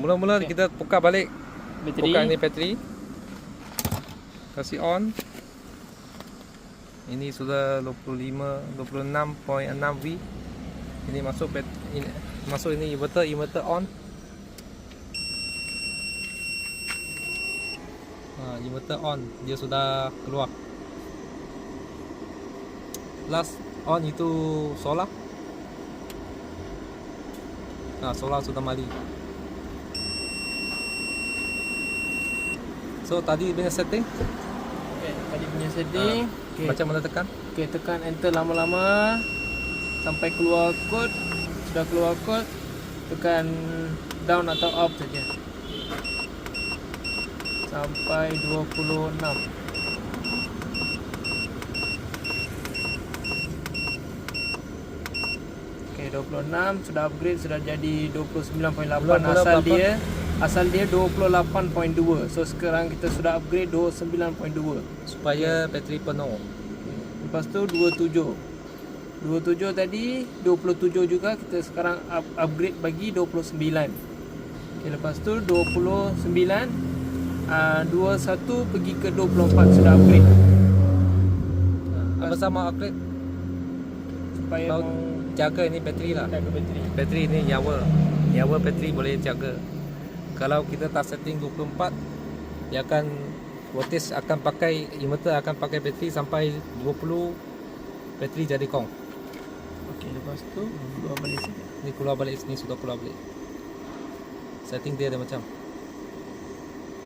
Mula-mula kita buka balik Bateri. buka ni bateri. Kasih on. Ini sudah 26.6 V. Ini masuk ini inverter on. Inverter on, dia sudah keluar. Last on itu solar. Solar sudah mati. So tadi punya setting, Okay, tadi punya setting. Okay. macam mana tekan? Okay, tekan enter lama-lama sampai keluar kod. Sudah keluar kod, tekan down atau up saja sampai 26. Okay, 26 sudah upgrade, sudah jadi 29.8. Asal dia 28.2. So sekarang kita sudah upgrade 29.2 Supaya bateri penuh. Lepas tu 27 tadi 27 juga, kita sekarang upgrade bagi 29. Okay, lepas tu 29 21 pergi ke 24 sudah upgrade. Apa sama upgrade? Supaya Kau mau jaga ini bateri lah. jaga bateri. Bateri ini nyawa bateri boleh jaga. Kalau kita tak setting 24, dia akan voltage akan pakai inverter akan pakai bateri sampai 20, bateri jadi kong. Okey, lepas tu keluar balik sini. Ini keluar balik, sini sudah keluar balik. Setting dia ada macam